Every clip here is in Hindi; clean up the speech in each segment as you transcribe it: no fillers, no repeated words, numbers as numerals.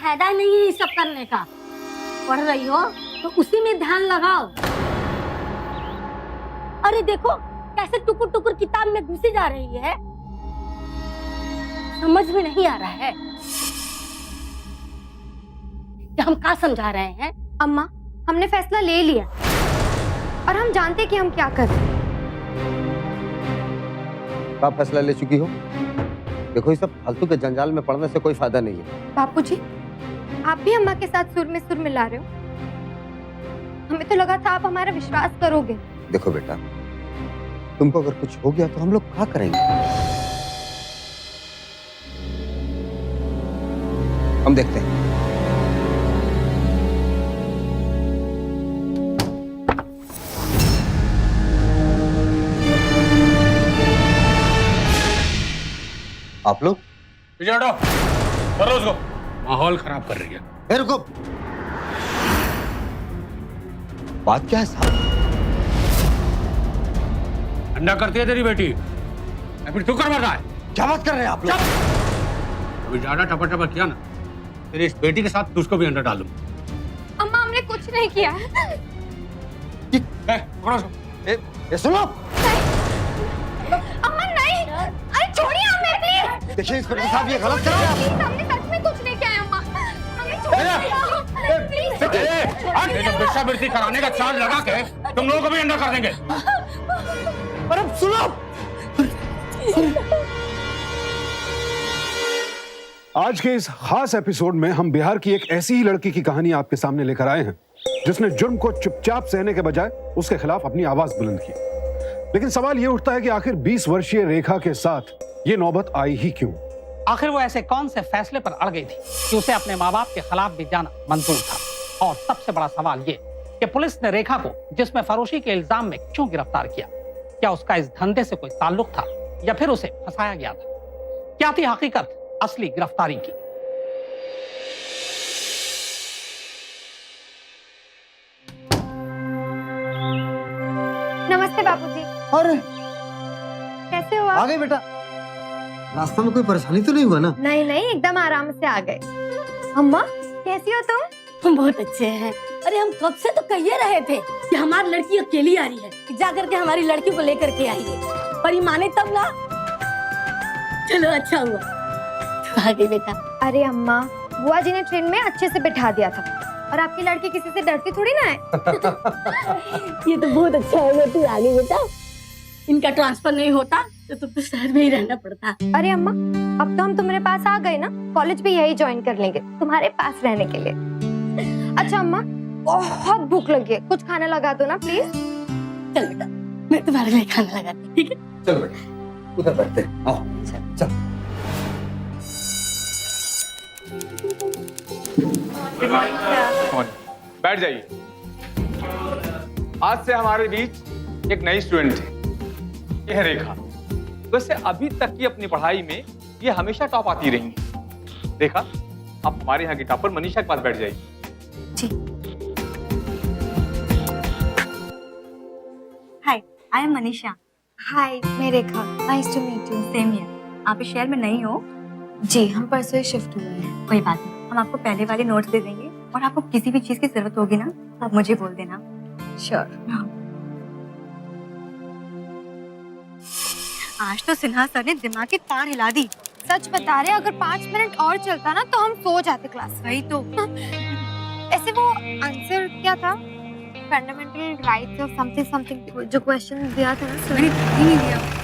फायदा नहीं है ये सब करने का। पढ़ रही हो तो उसी में ध्यान लगाओ। अरे देखो कैसे टुकुर टुकुर किताब में घुसी जा रही है, समझ में नहीं आ रहा है कि हम क्या समझा रहे हैं। अम्मा, हमने फैसला ले लिया और हम जानते हैं कि हम क्या कर रहे हैं। क्या फैसला ले चुकी हो? देखो ये सब फालतू के जंजाल में पड़ने से कोई फायदा नहीं है। बापूजी, आप भी अम्मा के साथ सुर में सुर मिला रहे हो। हमें तो लगा था आप हमारा विश्वास करोगे। देखो बेटा, तुमको अगर कुछ हो गया तो हम लोग क्या करेंगे? हम देखते हैं। आप लोग पीछे हटो, करो उसको। माहौल खराब कर रही है। ए, रुको। बात क्या है साहब? अंडा करती है तेरी बेटी, या फिर तू कर रहा है? क्या बात कर रहे हैं आप लोग? अभी ज्यादा टपा टपा किया ना, तेरी इस बेटी के साथ तुझको भी अंडा डालूं। अम्मा, हमने कुछ नहीं किया है। पकड़ो उसको। ए, सुनो। अम्मा नहीं, अरे छोड़िए हमें प्लीज। देखिए इंस्पेक्टर साहब, ये गलत कर रहे हैं आप। प्लीज, हमने सच में कुछ नहीं किया है अम्मा, हमें छोड़िए प्लीज। बेटा कराने का चार्ज लगा के तुम लोगों को भी अंडा कर देंगे। पर अब सुनो, आज के इस खास एपिसोड में हम बिहार की एक ऐसी ही लड़की की कहानी आपके सामने लेकर आए हैं जिसने जुर्म को चुपचाप सहने के बजाय उसके खिलाफ अपनी आवाज बुलंद की। लेकिन सवाल यह उठता है कि आखिर 20 वर्षीय रेखा के साथ ये नौबत आई ही क्यों? आखिर वो ऐसे कौन से फैसले पर अड़ गई थी कि उसे अपने माँ बाप के खिलाफ भी जाना मंजूर था? और सबसे बड़ा सवाल ये कि पुलिस ने रेखा को जिसमें फरोशी के इल्जाम में क्यों गिरफ्तार किया? क्या उसका इस धंधे से कोई ताल्लुक था या फिर उसे फंसाया गया था? क्या थी हकीकत असली गिरफ्तारी की? नमस्ते बापूजी। अरे कैसे हो आ आप? गए बेटा। रास्ते में कोई परेशानी तो नहीं हुआ ना? नहीं नहीं, एकदम आराम से आ गए। अम्मा, कैसी हो तुम? हम बहुत अच्छे हैं। अरे हम कब से तो कह रहे थे कि हमारी लड़की अकेली आ रही है, कि जाकर के हमारी लड़की को लेकर के आई है, पर ये माने तब ना। चलो अच्छा हुआ तो आ गई बेटा। अरे अम्मा, बुआ जी ने ट्रेन में अच्छे से बिठा दिया था और आपकी लड़की किसी से डरती थोड़ी ना है। ये तो बहुत अच्छा होगा तू आ गई बेटा। इनका ट्रांसफर नहीं होता तो तुमको शहर में ही रहना पड़ता। अरे अम्मा, अब तो हम तुम्हारे पास आ गए ना, कॉलेज भी यही ज्वाइन कर लेंगे तुम्हारे पास रहने के लिए। अच्छा अम्मा, बहुत भूख लगी है, कुछ खाना लगा दो ना प्लीज। चल बेटा, मैं तुम्हारे लिए खाना लगाती हूँ, ठीक है? चलो बेटा, उधर बैठते हैं। आओ चल। बैठ जाइए। आज से हमारे बीच एक नई स्टूडेंट है, यह रेखा। वैसे अभी तक की अपनी पढ़ाई में ये हमेशा टॉप आती रही है। रेखा, आप हमारे यहाँ की टॉपर मनीषा के पास बैठ जाइए। जी। हाय, आई एम मनीषा। हाय, मैं Rekha. Nice to meet you. Same here. आप इस शहर में नई हो? जी, हम परसों ही शिफ्ट हुए हैं। कोई बात नहीं, हम आपको पहले वाले नोट्स दे देंगे और आपको किसी भी चीज की जरूरत होगी ना, आप मुझे बोल देना। श्योर। आज तो सिन्हा सर ने दिमाग की तार हिला दी। सच बता रहे, अगर 5 मिनट और चलता ना तो हम सो जाते क्लास। वही तो। ऐसे वो आंसर क्या था? फंडामेंटल राइट्स और समथिंग समथिंग जो क्वेश्चन दिया था ना सर। मैंने ध्यान ही नहीं दिया।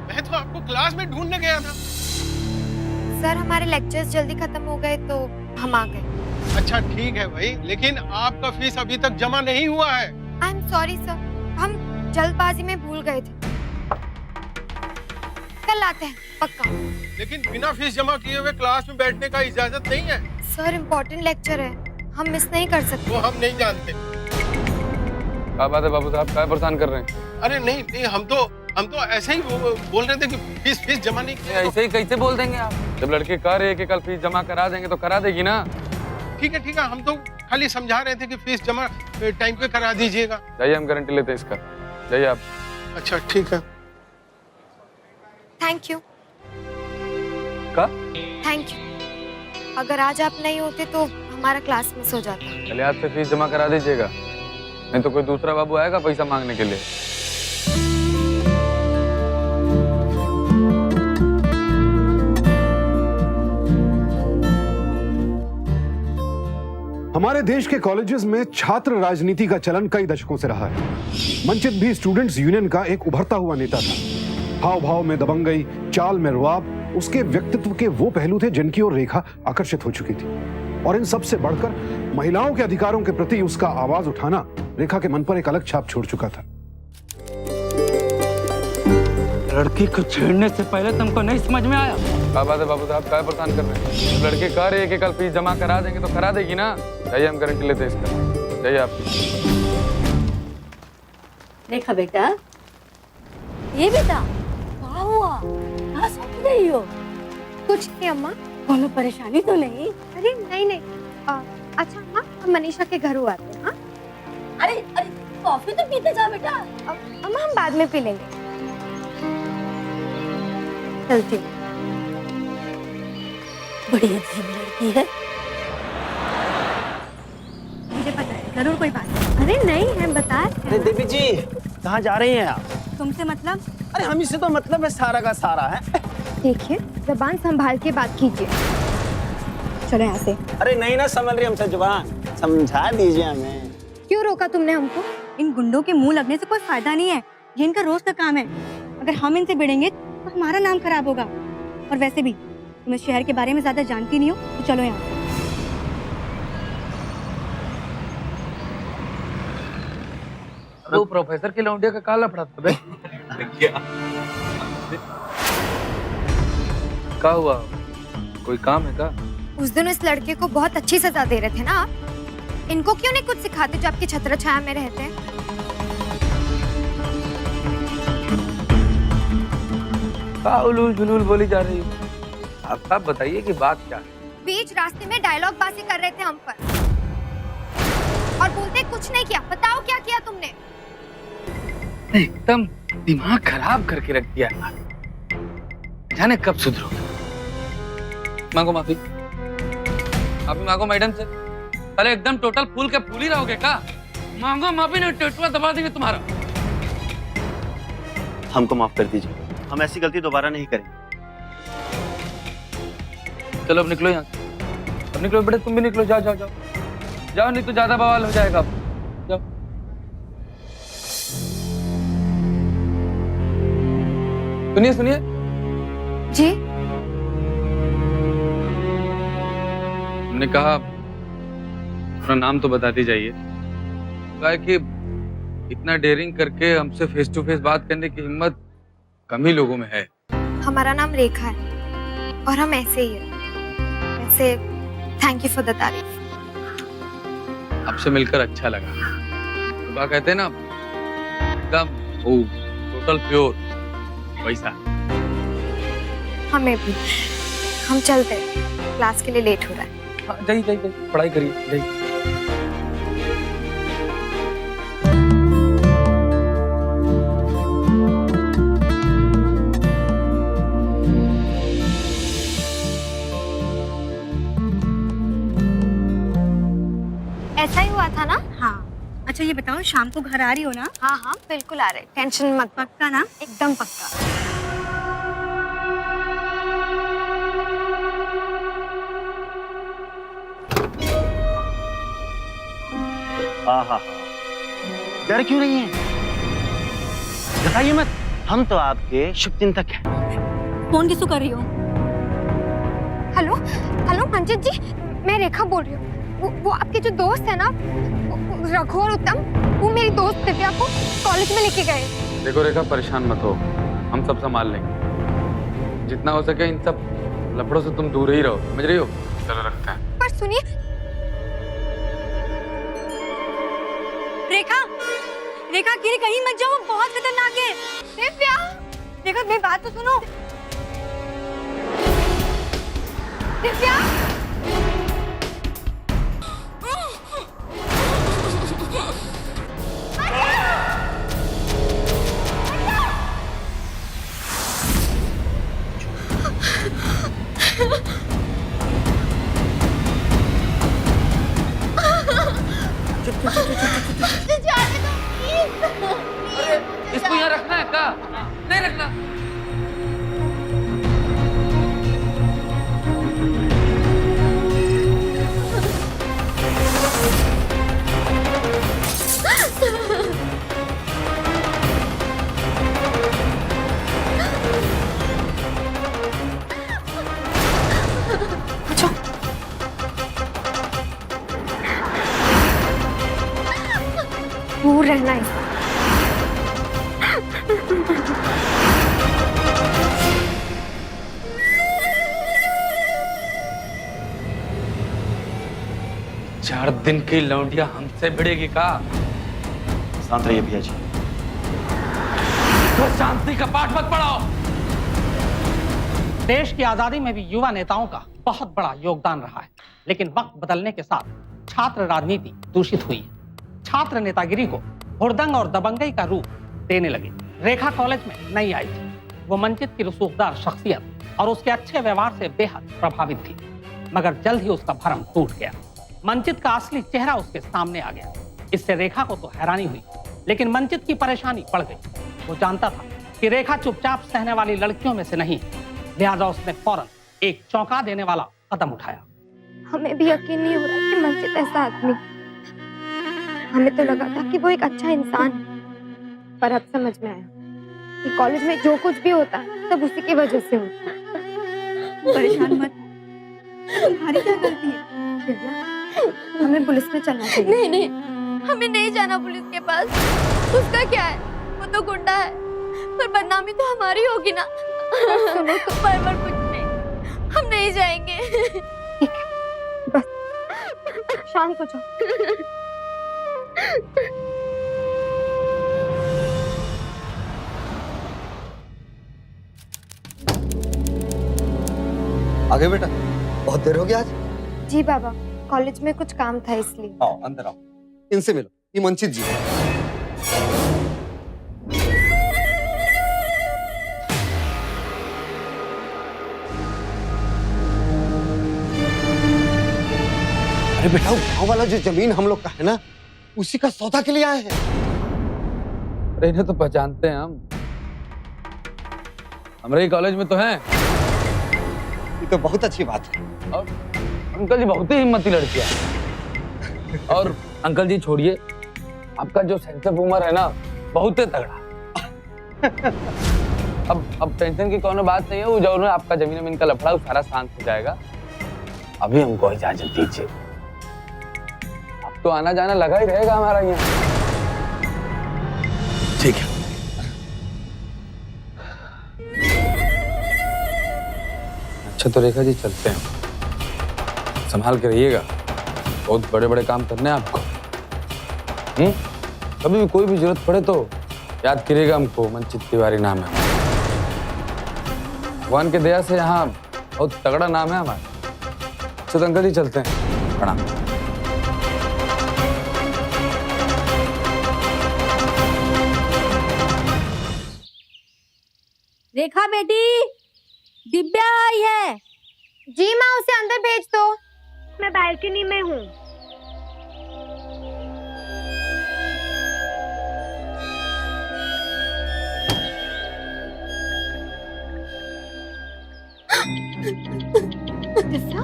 मैं तो आपको क्लास में ढूंढने गया था। सर हमारे लेक्चर्स जल्दी खत्म हो गए तो हम आ गए। अच्छा ठीक है भाई, लेकिन आपका फीस अभी तक जमा नहीं हुआ है। आई एम सॉरी सर, हम जल्दबाजी में भूल गए थे। कल आते हैं पक्का। लेकिन बिना फीस जमा किए हुए क्लास में बैठने का इजाजत नहीं है। सर इम्पोर्टेंट लेक्चर है, हम मिस नहीं कर सकते। वो हम नहीं जानते। क्या बात है बाबू साहब, क्या परेशान कर रहे हैं? अरे नहीं नहीं, हम तो ऐसे ही बोल रहे थे कि फीस जमा नहीं किया। ऐसे ही कैसे बोल देंगे आप? जब लड़के कह रहे हैं कि कल फीस जमा करा देंगे तो करा देगी ना। ठीक है, हम तो खाली समझा रहे थे कि फीस जमा टाइम पे करा दीजिएगा। जाइए, हम गारंटी लेते हैं इसका। जाइए आप। अच्छा ठीक है। Thank you. का? Thank you. अगर आज आप नहीं होते तो हमारा क्लास मिस हो जाता। चलिए आज से फीस जमा करा दीजिएगा, नहीं तो कोई दूसरा बाबू आएगा पैसा मांगने के लिए। हमारे देश के कॉलेजेस में छात्र राजनीति का चलन कई दशकों से रहा है। मंचित भी स्टूडेंट्स यूनियन का एक उभरता हुआ नेता था। हाव भाव में दबंगई, चाल में रुआब उसके व्यक्तित्व के वो पहलू थे जिनकी ओर रेखा आकर्षित हो चुकी थी। और इन सब से बढ़कर महिलाओं के अधिकारों के प्रति उसका आवाज उठाना रेखा के मन पर एक अलग छाप छोड़ चुका था। लड़की को छेड़ने से पहले तुमको नहीं समझ में आया? क्या बात है बाबू साहब, क्या परेशान कर रहे हैं? लड़के कह रहे हैं कि कल फीस जमा करा देंगे तो करा देगी ना। जाइए, हम गारंटी लेते हैं इसका। जाइए आप। देखा बेटा, ये बेटा क्या हुआ? कहाँ सोच रही हो? कुछ नहीं अम्मा। कोनो परेशानी तो नहीं? अरे नहीं। अच्छा अम्मा, हम मनीषा के घर हुआ थे। हाँ अरे कॉफी तो पीते जा बेटा। अम्मा हम बाद में पी लेंगे। चलती हूँ। बड़ी अजीब लड़की है। मुझे पता है, जरूर कोई बात है। अरे नहीं, हम बता रहे अरे देवी जी, कहाँ जा रही हैं आप? तुमसे मतलब? अरे हम इससे तो मतलब है सारा का सारा है। देखिए, जबान संभाल के बात कीजिए। चलो यहाँ से। अरे नहीं ना संभल रही हमसे जुबान, समझा दीजिए हमें। क्यों रोका तुमने हमको? इन गुंडों के मुंह लगने से कोई फायदा नहीं है, ये इनका रोज का काम है। अगर हम इनसे भिड़ेंगे तो हमारा नाम खराब होगा। और वैसे भी तुम इस शहर के बारे में ज्यादा जानती नहीं हो, तो चलो यहाँ। वो प्रोफेसर की लौंडिया का काला पड़ा था बे। क्या हुआ? कोई काम है का? उस दिन इस लड़के को बहुत अच्छी सजा दे रहे थे ना आप। इनको क्यों नहीं कुछ सिखाते जो आपकी छत्र छाया में रहते हैं? उलूल जुलूल बोली जा रही है। आप बताइए कि बात क्या है? बीच रास्ते में डायलॉग बाजी कर रहे थे हम पर और बोलते कुछ नहीं किया। बताओ क्या किया तुमने? एकदम दिमाग खराब करके रख दिया। जाने कब सुधरोगे। मांगो माफी। माफी मांगो मैडम से। अरे एकदम टोटल फूल के फूल ही रहोगे का? मांगो माफी, नहीं टेटुआ दबा देंगे तुम्हारा। हमको माफ कर दीजिए, हम ऐसी गलती दोबारा नहीं करेंगे। चलो अब निकलो यहाँ से। अब निकलो बेटे, तुम भी निकलो। जाओ जाओ जाओ जाओ, नहीं तो ज्यादा बवाल हो जाएगा। जाओ। सुनिए सुनिए जी। हमने कहा अपना नाम तो बताती जाइए। कहा कि इतना डेयरिंग करके हमसे फेस टू फेस बात करने की हिम्मत कम ही लोगों में है। हमारा नाम रेखा है और हम ऐसे ही हैं। वैसे थैंक यू फॉर द तारीफ। आपसे मिलकर अच्छा लगा। तो कहते हैं ना, एकदम टोटल प्योर वैसा। हमें भी। हम चलते हैं, क्लास के लिए लेट हो रहा है। हाँ, जाइए जाइए, पढ़ाई करिए, जाइए। ऐसा ही हुआ था ना? हाँ। अच्छा ये बताओ, शाम को घर आ रही हो ना? हाँ बिल्कुल आ रहे, टेंशन मत। पक्का ना? एकदम पक्का। डर क्यों नहीं है? बताइए मत, हम तो आपके शुभचिंतक हैं। फोन किसको कर रही हो? हेलो हेलो मंजित जी, मैं रेखा बोल रही हूँ। वो आपके जो दोस्त है ना, रघु और उत्तम, वो मेरी दोस्त दिव्या को कॉलेज में लेके गए। देखो रेखा, परेशान मत हो, हम सब संभाल लेंगे। जितना हो सके इन सब लफड़ों से तुम दूर ही रहो, समझ रही हो? चलो रखते हैं। पर सुनिए रेखा, रेखा अकेले कहीं मत जाओ, वो बहुत खतरनाक है। दिव्या, रेखा मेरी बात तो सुनो। दिव्या, इसको यहाँ रखना है का? नहीं रखना। दूर रहना है। 4 दिन की लौंडिया हमसे भिड़ेगी का? शांत रहिए भैया जी। तो शांति का पाठ मत पढ़ाओ। देश की आजादी में भी युवा नेताओं का बहुत बड़ा योगदान रहा है, लेकिन वक्त बदलने के साथ छात्र राजनीति दूषित हुई है। छात्र नेतागिरी को हुड़दंग और दबंगई का रूप देने लगे। रेखा कॉलेज में नई आई थी। वो मंचित की रसूखदार शख्सियत और उसके अच्छे व्यवहार से बेहद प्रभावित थी, मगर जल्द ही उसका भरम टूट गया। मंचित का असली चेहरा उसके सामने आ गया। इससे रेखा को तो हैरानी हुई, लेकिन मंचित की परेशानी बढ़ गई। वो जानता था कि रेखा चुपचाप सहने वाली लड़कियों में से नहीं, लिहाजा उसने फौरन एक चौंका देने वाला कदम उठाया। हमें भी यकीन नहीं हो रहा कि मंजित ऐसा आदमी। हमें तो लगा था कि वो एक अच्छा इंसान है, पर अब समझ में आया कि कॉलेज में जो कुछ भी होता है सब उसी की वजह से होता है। परेशान मत, तुम्हारी क्या गलती है? हमें पुलिस में चलना चाहिए। नहीं नहीं, हमें नहीं जाना पुलिस के पास। उसका क्या है, वो तो गुंडा है, पर बदनामी तो हमारी होगी ना। सुनो तो, पर कुछ नहीं, हम नहीं जाएंगे। ठीक है, बस शांत हो जाओ। आगे बेटा, बहुत देर हो गया आज। जी बाबा, कॉलेज में कुछ काम था इसलिए। आओ अंदर आओ, इनसे मिलो, ये मंचित जी। अरे बेटा, गाँव वाला जो जमीन हम लोग का है ना, उसी का सौदा के लिए आए हैं। अरे इन्हें तो पहचानते हैं हम, हमारे ही कॉलेज में तो हैं। ये तो बहुत अच्छी बात है। और अंकल जी बहुत ही हिम्मती लड़कियां हैं। और अंकल जी छोड़िए, आपका जो सेंस ऑफ ह्यूमर है ना, बहुत ही तगड़ा। अब टेंशन की कोनो बात नहीं है। वो जो आपका जमीन का लफड़ा, वो सारा शांत हो जाएगा। अभी हमको इजाजत दीजिए, अब तो आना जाना लगा ही रहेगा हमारा यहाँ। ठीक है। अच्छा तो रेखा जी चलते हैं, संभाल के रहिएगा, बहुत बड़े बड़े काम करने हैं आपको। कभी भी कोई भी जरूरत पड़े तो याद करिएगा हमको, मंचित तिवारी नाम है। भगवान के दया से यहाँ बहुत तगड़ा नाम है हमारा। अच्छा अंकल जी चलते हैं, प्रणाम। रेखा बेटी, दिव्या आई है। जी माँ, उसे अंदर भेज दो। मैं बालकनी में हूँ। दिव्या,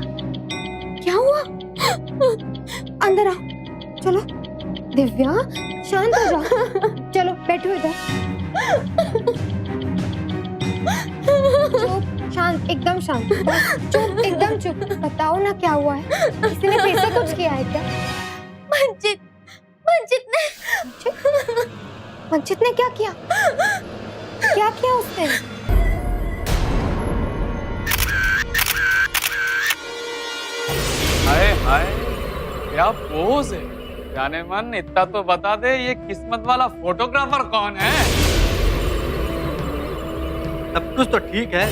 क्या हुआ? अंदर आओ, चलो। दिव्या शांत हो जाओ, चलो बैठो इधर। शांत, एकदम शांत। चुप, एकदम चुप। बताओ ना क्या हुआ है? किसी ने फिर से कुछ किया है क्या? मंजित ने क्या किया? क्या किया उसने? हाय हाय, क्या पोज है। जाने मन, इतना तो बता दे, ये किस्मत वाला फोटोग्राफर कौन है? सब कुछ तो ठीक है,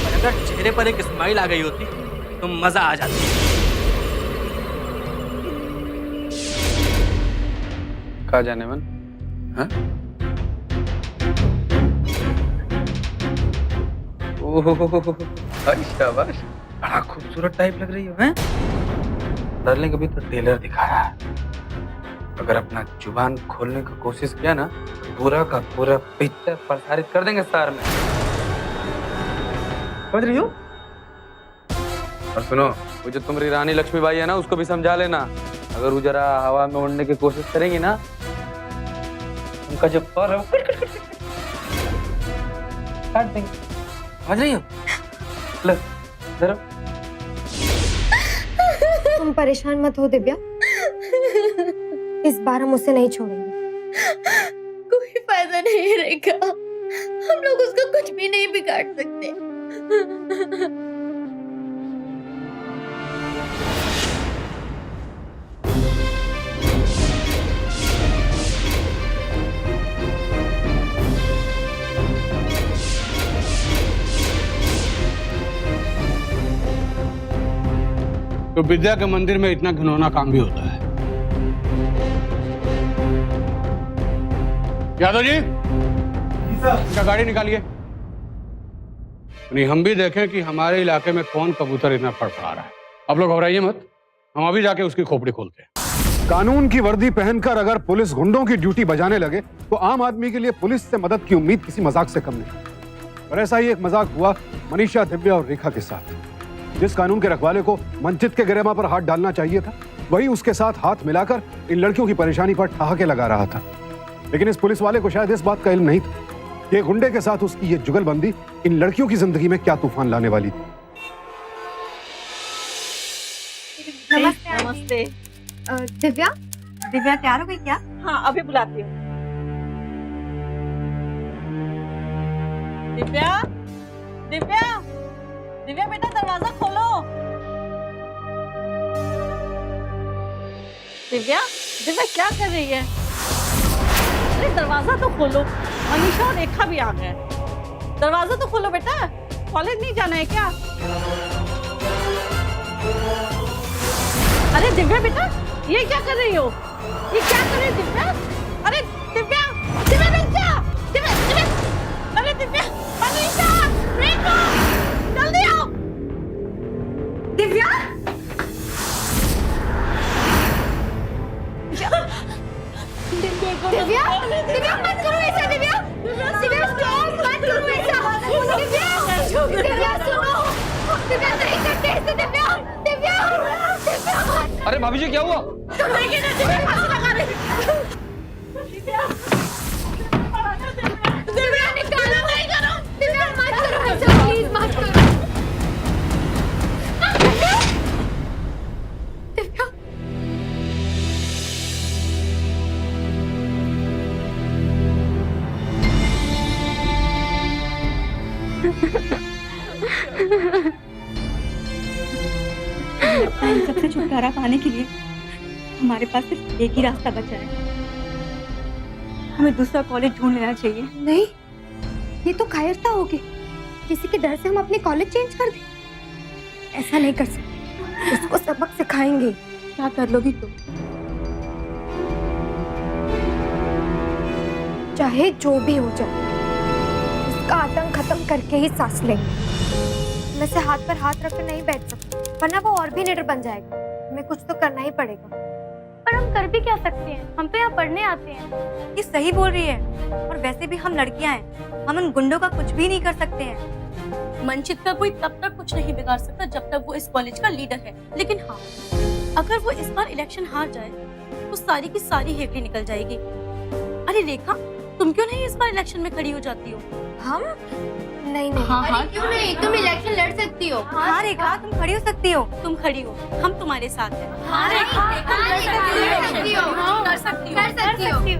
पर अगर चेहरे पर एक स्माइल आ गई होती तो मजा आ जाती। कहा जाने मन? हाँ? ओह, शाबाश, बड़ा खूबसूरत टाइप लग रही हो, हैं? डार्लिंग, अभी तो टेलर दिखा रहा है। अगर अपना जुबान खोलने की कोशिश किया ना, तो पूरा का पूरा पिक्चर प्रसारित कर देंगे शहर में। समझ रही हो? और सुनो, वो जो तुम्हारी रानी लक्ष्मीबाई है ना, उसको भी समझा लेना। अगर वो जरा हवा में उड़ने की कोशिश करेंगी ना, उनका जो पर है वो काट देंगे। समझ रही हो? लो, जरा। तुम परेशान मत हो दिव्या, इस बार हम उसे नहीं छोड़ेंगे। कोई फायदा नहीं रहेगा, हम लोग उसका कुछ भी नहीं बिगाड़ सकते। तो विद्या के मंदिर में इतना घिनौना काम भी होता है। यादव जी, क्या गाड़ी निकालिए। नहीं, हम भी देखें कि हमारे इलाके में कौन कबूतर इतना फड़फड़ा रहा है। आप लोग घबराइए मत, हम अभी जाके उसकी खोपड़ी खोलते हैं। कानून की वर्दी पहनकर अगर पुलिस गुंडों की ड्यूटी बजाने लगे तो आम आदमी के लिए पुलिस से मदद की उम्मीद किसी मजाक से कम नहीं। और ऐसा ही एक मजाक हुआ मनीषा, दिव्या और रेखा के साथ। जिस कानून के रखवाले को मंजित के गरिमा पर हाथ डालना चाहिए था, वही उसके साथ हाथ मिलाकर इन लड़कियों की परेशानी पर ठहाके लगा रहा था। लेकिन इस पुलिस वाले को शायद इस बात का इल्म नहीं था कि एक गुंडे के साथ उसकी ये जुगलबंदी इन लड़कियों की जिंदगी में क्या तूफान लाने वाली थी। नमस्ते। दिव्या, दिव्या तैयार हो गई क्या? हाँ, अभी बुलाती हूँ। दिव्या, दिव्या, दिव्या बेटा, दरवाजा खोलो। दिव्या, दिव्या क्या कर रही है? अरे दरवाजा तो खोलो, मनीषा और रेखा भी आ गए। दरवाजा तो खोलो बेटा, कॉलेज नहीं जाना है क्या? अरे दिव्या बेटा, ये क्या कर रही हो? ये क्या कर रही है दिव्या? अरे दिव्या, दिव्या बेटा, दिव्या, दिव्या, अरे दिव्या, मनीषा, रेखा, जल्दी आओ। दिव्या, दिव्या, दिव्या मत करो ऐसा। दिव्या, दिव्या स्टॉप, मत करो ऐसा। दिव्या, दिव्या सुनो, दिव्या नहीं करते ऐसे। दिव्या, दिव्या, दिव्या। अरे भाभी जी, क्या हुआ? तुम देखिए ना, दिव्या फांसी लगा रही है। दिव्या निकालो, नहीं करो। दिव्या मत करो ऐसा, प्लीज मत करो। दिव्या, दिव्या। इन सबसे छुटकारा पाने के लिए हमारे पास सिर्फ एक ही रास्ता बचा है। हमें दूसरा कॉलेज ढूंढ लेना चाहिए। नहीं, ये तो कायरता होगी। किसी के डर से हम अपने कॉलेज चेंज कर दें? ऐसा नहीं कर सकते। उसको सबक सिखाएंगे। क्या कर लोगी तुम? चाहे जो भी हो जाए, उसका आतंक खत्म करके ही सांस लेंगे। मैं से हाथ पर हाथ रखकर नहीं बैठ सकती, वरना वो और भी निडर बन जाएगा। हमें कुछ तो करना ही पड़ेगा। पर हम कर भी क्या सकते हैं? हम तो यहाँ पढ़ने आते हैं। ये सही बोल रही है। और वैसे भी हम लड़कियां हैं, हम उन गुंडों का कुछ भी नहीं कर सकते हैं। मंचित का कोई तब तक कुछ नहीं बिगाड़ सकता जब तक वो इस कॉलेज का लीडर है। लेकिन हाँ, अगर वो इस बार इलेक्शन हार जाए तो सारी की सारी हेकड़ी निकल जाएगी। अरे रेखा, तुम क्यों नहीं इस बार इलेक्शन में खड़ी हो जाती हो? हम नहीं नहीं। हाँ, हाँ। क्यों नहीं, तुम इलेक्शन लड़ सकती हो। हाँ रेखा, तुम खड़ी हो सकती हो। तुम खड़ी हो, हम तुम्हारे साथ हैं। हाँ रेखा, कर सकती हो। कर सकती हो।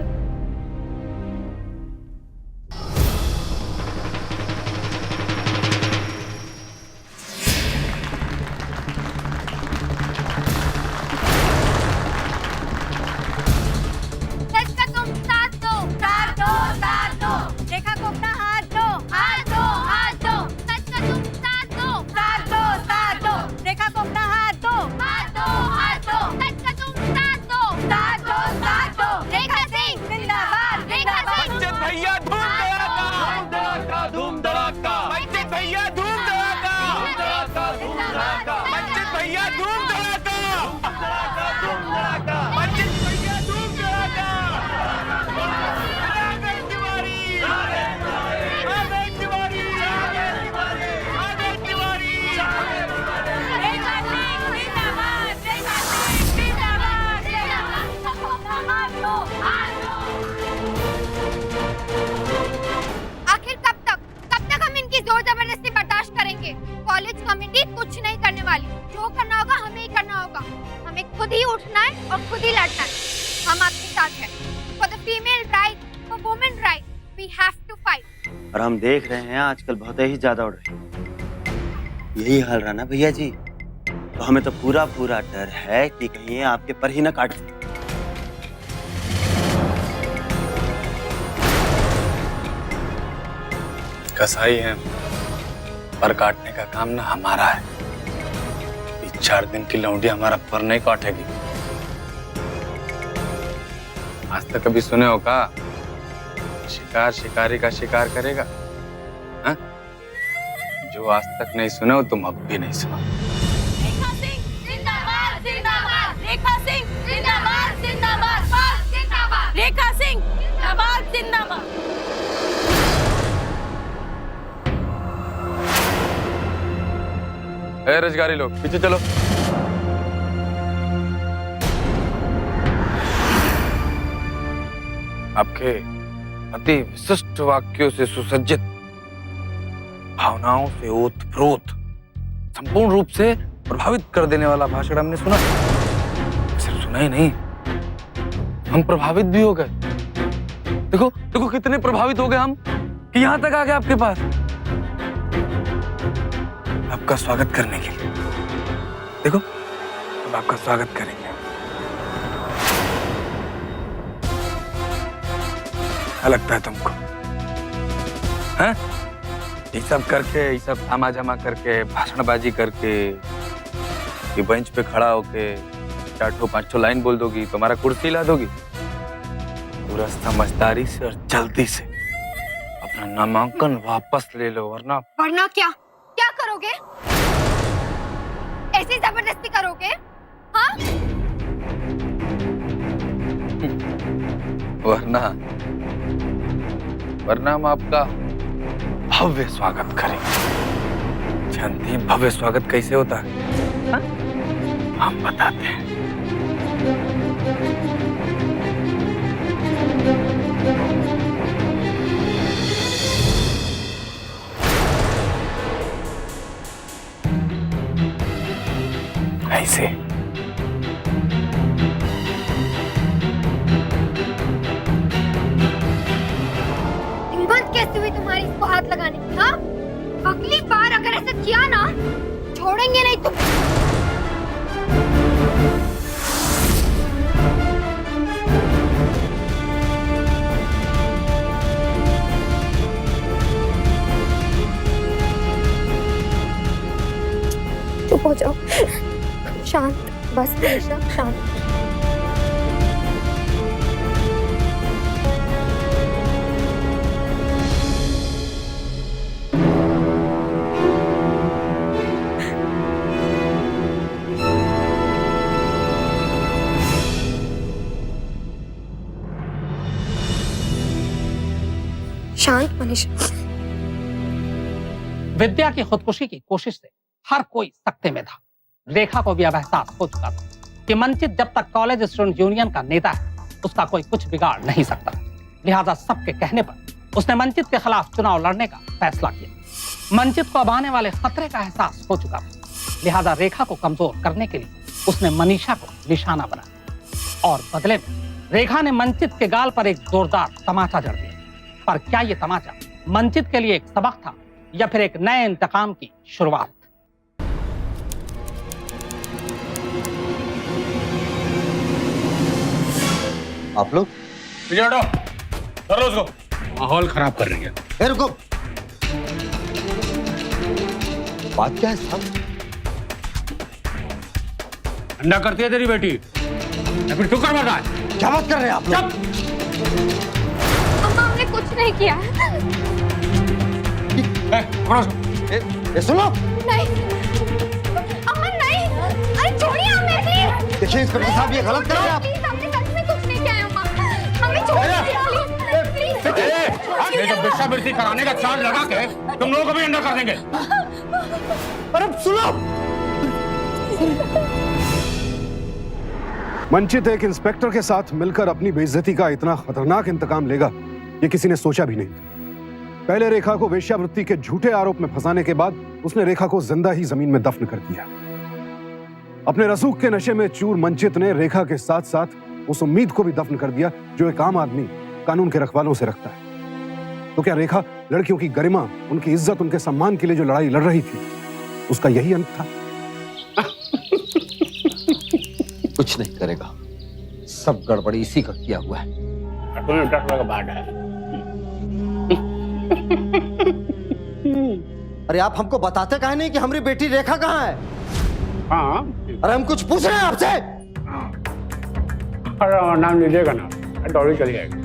रेखा को अपना हाथ दो। सच का तुम साथ दो। रेखा को अपना हाथ दो। सच का तुम साथ दो। रेखा सिंह जिंदाबाद। रेखा सिंह। बच्चे भैया धूम धड़ाका बच्चे भैया धूम धड़ाका बच्चे भैया धूम धड़ाका बच्चे भैया धूम धड़ाका आखिर कब तक हम इनकी जोर जबरदस्ती बर्दाश्त करेंगे? कॉलेज कमेटी कुछ नहीं करने वाली। जो करना होगा हमें ही करना होगा। हमें खुद ही उठना है और खुद ही लड़ना है। हम आपके साथ हैं। For the female right, for women right, we have to fight. और हम देख रहे हैं आजकल बहुत ही ज्यादा उड़ रही है। यही हाल रहा ना भैया जी, तो हमें तो पूरा डर है कि कहीं ये आपके पर ही ना काट दे। कसाई है, पर काटने का काम ना हमारा है। 4 दिन की लौंडी हमारा पर नहीं काटेगी। आज तक कभी सुने हो का शिकार शिकारी का शिकार करेगा? हा? जो आज तक नहीं सुने हो तुम अब भी नहीं सुनो। रेखा सिंह जिंदाबाद। रेखा सिंह जिंदाबाद। रेखा सिंह जिंदाबाद। रोजगारी लोग पीछे चलो। आपके अति विशिष्ट वाक्यों से सुसज्जित, भावनाओं से ओतप्रोत, संपूर्ण रूप से प्रभावित कर देने वाला भाषण हमने सुना। सिर्फ सुना ही नहीं, हम प्रभावित भी हो गए। देखो कितने प्रभावित हो गए हम कि यहाँ तक आ गए आपके पास आपका स्वागत करने के लिए। देखो अब आपका स्वागत करेंगे। क्या लगता है तुमको? हैं? ये सब करके, ये सब थामा जमा करके, भाषणबाजी करके, ये बेंच पे खड़ा होके 4-5 लाइन बोल दोगी, तुम्हारा कुर्सी ला दोगी? पूरा समझदारी से और जल्दी से अपना नामांकन वापस ले लो, वरना क्या करोगे? ऐसी जबरदस्ती करोगे? हाँ? वरना हम आपका भव्य स्वागत करेंगे। जानती हैं भव्य स्वागत कैसे होता है? हाँ? हम बताते हैं। ऐसे हिम्मत कैसे हुई तुम्हारी इसको हाथ लगाने की? हाँ? अगली बार अगर ऐसा किया ना, छोड़ेंगे नहीं तुम। चुप हो जाओ, शांत, बस हमेशा शांत। शांत मनीषा। विद्या की खुदकुशी की कोशिश से हर कोई सकते में था। रेखा को भी अब एहसास हो चुका था कि मंचित जब तक कॉलेज स्टूडेंट यूनियन का नेता है, उसका कोई कुछ बिगाड़ नहीं सकता। लिहाजा सबके कहने पर उसने मंचित के खिलाफ चुनाव लड़ने का फैसला किया। मंचित को अब आने वाले खतरे का एहसास हो चुका था, लिहाजा रेखा को कमजोर करने के लिए उसने मनीषा को निशाना बनाया और बदले में रेखा ने मंचित के गाल पर एक जोरदार तमाचा जड़ दिया। पर क्या यह तमाचा मंचित के लिए एक सबक था या फिर एक नए इंतकाम की शुरुआत? आप लोग विजय हटो, चलो उसको, माहौल खराब कर रही है। ए, रुको। बात क्या है साहब? अंडा करती है तेरी बेटी या फिर तू कर रहा है? क्या बात कर रहे हैं आप लोग? अम्मा हमने कुछ नहीं किया। सुनो। नहीं अम्मा नहीं, अरे छोड़िए हमें प्लीज। देखिए इंस्पेक्टर साहब ये गलत कर रहे हैं आप। प्लीज हमने सच में कुछ नहीं किया है अम्मा, हमें छोड़िए प्लीज। ये तो भिक्षा कराने का चार्ज लगा के तुम लोगों को भी अंडा कर देंगे। अरे सुनो। मंचित एक इंस्पेक्टर के साथ मिलकर अपनी बेइज्जती का इतना खतरनाक इंतकाम लेगा ये किसी ने सोचा भी नहीं था। पहले रेखा को वेश्यावृत्ति के झूठे आरोप में फंसाने के बाद उसने रेखा को जिंदा ही जमीन में दफन कर दिया। अपने रसूख के नशे में चूर मंचित ने रेखा के साथ साथ उस उम्मीद को भी दफन कर दिया जो एक आम आदमी कानून के रखवालों से रखता है। तो क्या रेखा लड़कियों की गरिमा, उनकी इज्जत, उनके सम्मान के लिए जो लड़ाई लड़ रही थी उसका यही अंत था? कुछ नहीं करेगा, सब गड़बड़ी इसी का किया हुआ है। अरे आप हमको बताते काहे नहीं कि हमारी बेटी रेखा कहाँ है? हाँ, अरे हम कुछ पूछ रहे हैं आपसे। अरे नाम लीजिएगा ना, दौड़ी चली जाएगी।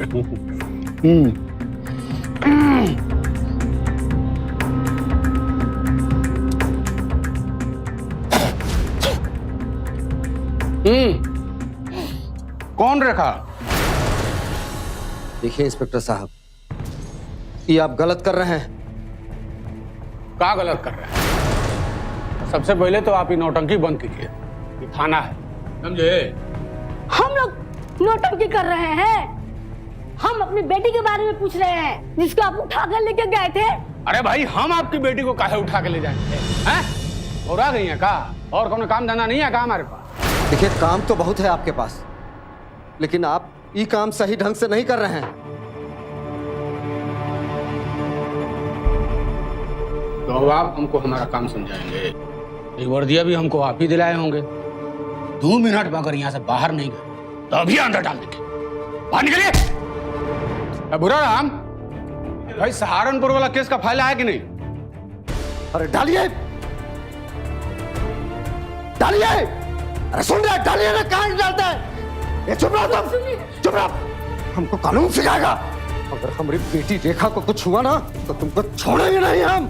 कौन रेखा? देखिए इंस्पेक्टर साहब, ये आप गलत कर रहे हैं। क्या गलत कर रहे हैं? सबसे पहले तो आप ये नौटंकी बंद कीजिए, ये थाना है, समझे? हम लोग नौटंकी कर रहे हैं? हम अपनी बेटी के बारे में पूछ रहे हैं जिसको आप उठा कर लेके गए थे। अरे भाई हम आपकी बेटी को काहे उठा के ले जाएंगे? हैं? और आ गई है का? और कौन काम धंधा नहीं है का हमारे पास? देखिए काम तो बहुत है आपके पास, लेकिन आप ये काम सही ढंग से नहीं कर रहे हैं। तो अब आप हमको हमारा काम समझाएंगे। ये वर्दिया भी हमको आप ही दिलाए होंगे। 2 मिनट में अगर यहाँ से बाहर नहीं गए तो अभी अंदर डाल देंगे। बाहर निकलिए। बुरा राम भाई, सहारनपुर वाला केस का फाइल आया कि नहीं? अरे डालिए डालिए। अरे सुन रहे, डालिए ना, कहाँ डालता है? ये चुप रहो तुम, चुप रहो। हमको कानून सिखाएगा। अगर हमारी बेटी रेखा को कुछ हुआ ना तो तुमको छोड़ेंगे नहीं हम।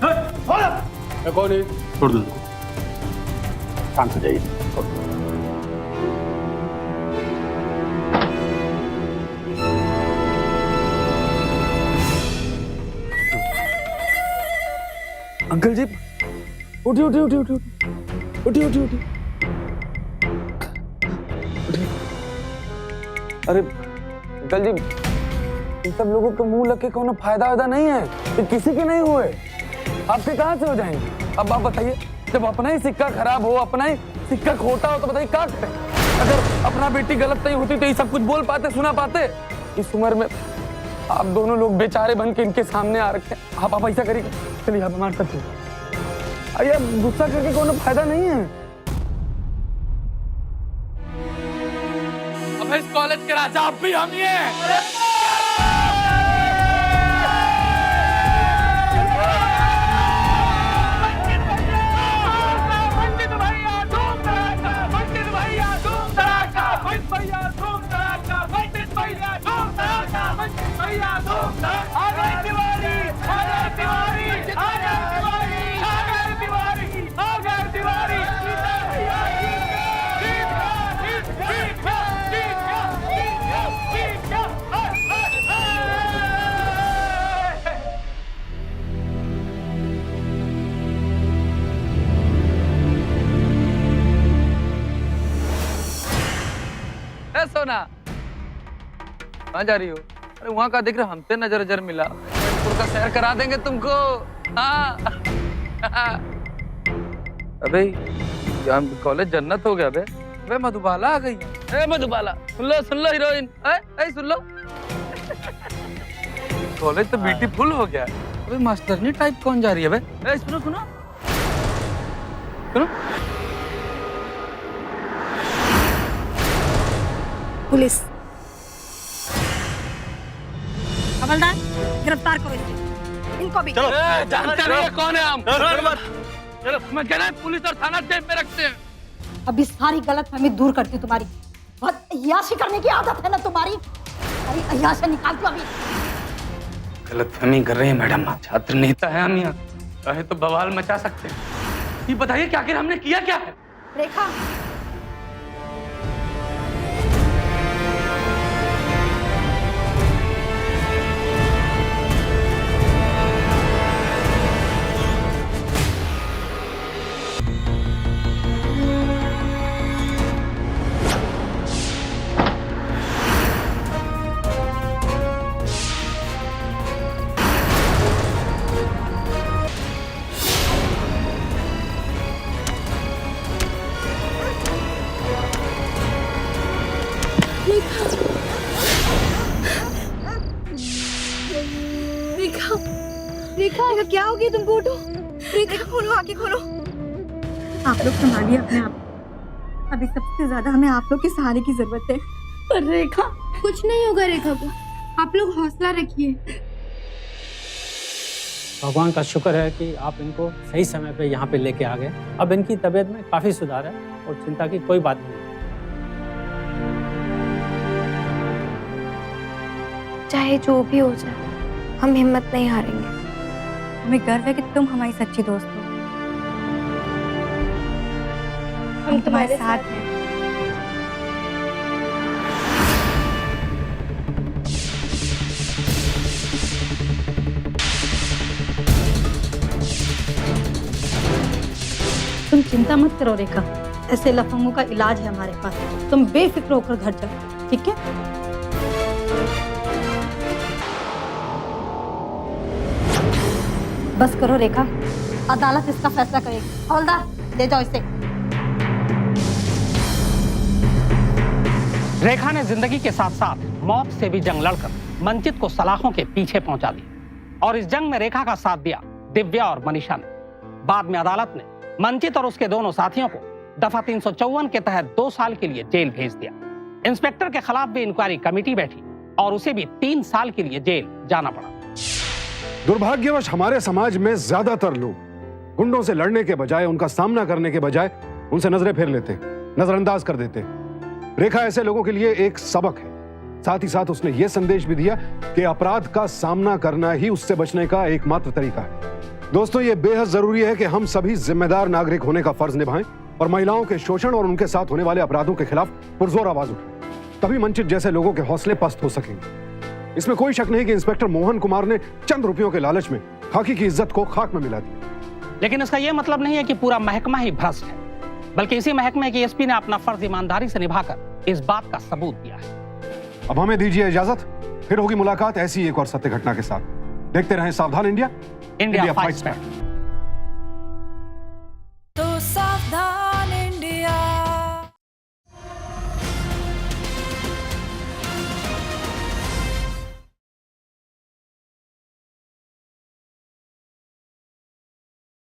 कौन है? छोड़ दो, काम से जाइए। अंकल जी उठी उठी उठी उठी उठी उठी उठी। अरे अंकल जी, इन सब लोगों के मुंह लग के कोनो फायदा वायदा नहीं है, ये किसी के नहीं हुए, आपके कहाँ से हो जाएंगे? अब आप बताइए, जब अपना ही सिक्का खराब हो, अपना ही सिक्का खोटा हो तो बताइए क्या करें? अगर अपना बेटी गलत नहीं होती तो ये सब कुछ बोल पाते, सुना पाते? इस उम्र में आप दोनों लोग बेचारे बन के इनके सामने आ रखे। आप ऐसा करिए, चलिए आप हमारे साथ चलिए। अरे गुस्सा करके कोनो फायदा नहीं है। अब इस कॉलेज के राजा आप भी हम ही हैं। सोना कहाँ जा रही हो? अरे वहाँ का देख रहे, हमसे नजर नजर मिला। का सैर करा देंगे तुमको। अबे यहाँ कॉलेज जन्नत हो गया बे। अबे मधुबाला आ गई। ए मधुबाला सुन लो हीरोइन। ए सुन लो। कॉलेज तो ब्यूटीफुल हो गया। अबे मास्टरनी टाइप कौन जा रही है बे? ए सुनो सुनो सुनो। पुलिस, हवलदार गिरफ्तार करो इसे, इनको भी। जानते नहीं है कौन है हम? चलो मैं कह रहा हूं पुलिस और थाना जेब में रखते हैं। अभी सारी गलतफहमी दूर करती हूँ तुम्हारी। बहुत अय्याशी करने की आदत है ना तुम्हारी। सारी अय्याशी निकाल दो अभी। गलतफहमी कर रहे हैं मैडम। छात्र नेता है हम यहाँ, चाहे तो बवाल मचा सकते हैं। ये बताइए कि आखिर हमने किया क्या है? रेखा, रेखा रेखा क्या हो गया तुमको? उठो रेखा, खोलो आंखें खोलो। आप लोग संभालिए अपने आप। अभी सबसे ज्यादा हमें आप लोग के सहारे की जरूरत है। पर रेखा, कुछ नहीं होगा रेखा को, आप लोग हौसला रखिए। भगवान का शुक्र है कि आप इनको सही समय पे यहाँ पे लेके आ गए। अब इनकी तबीयत में काफी सुधार है और चिंता की कोई बात नहीं। चाहे जो भी हो जाए, हम हिम्मत नहीं हारेंगे। हमें गर्व है कि तुम हमारी सच्ची दोस्त हो। हम तुम्हारे साथ हैं। तुम चिंता मत करो रेखा, ऐसे लफंगों का इलाज है हमारे पास। तुम बेफिक्र होकर घर जाओ, ठीक है? बस करो रेखा, अदालत इसका फैसला करेगी। हवलदार, ले जाओ इसे। रेखा ने जिंदगी के साथ साथ मौत से भी जंग लड़कर मंचित को सलाखों के पीछे पहुंचा दिया और इस जंग में रेखा का साथ दिया दिव्या और मनीषा ने। बाद में अदालत ने मंचित और उसके दोनों साथियों को दफा 354 के तहत 2 साल के लिए जेल भेज दिया। इंस्पेक्टर के खिलाफ भी इंक्वायरी कमेटी बैठी और उसे भी 3 साल के लिए जेल जाना पड़ा। दुर्भाग्यवश हमारे समाज में ज्यादातर लोग गुंडों से लड़ने के बजाय, उनका सामना करने के बजाय उनसे नजरें फेर लेते, नजरअंदाज कर देते। रेखा ऐसे लोगों के लिए एक सबक है। साथ ही साथ उसने यह संदेश भी दिया कि अपराध का सामना करना ही उससे बचने का एकमात्र तरीका है। दोस्तों, ये बेहद जरूरी है कि हम सभी जिम्मेदार नागरिक होने का फर्ज निभाएं और महिलाओं के शोषण और उनके साथ होने वाले अपराधों के खिलाफ पुरजोर आवाज उठाएं। तभी मंचित जैसे लोगों के हौसले पस्त हो सकेंगे। इसमें कोई शक नहीं कि इंस्पेक्टर मोहन कुमार ने चंद रुपयों के लालच में खाकी की इज्जत को खाक में मिला दिया। लेकिन इसका यह मतलब नहीं है कि पूरा महकमा ही भ्रष्ट है, बल्कि इसी महकमे के एसपी ने अपना फर्ज ईमानदारी से निभाकर इस बात का सबूत दिया है। अब हमें दीजिए इजाजत, फिर होगी मुलाकात ऐसी एक और सत्य घटना के साथ। देखते रहें सावधान इंडिया, इंडिया फाइट्स बैक।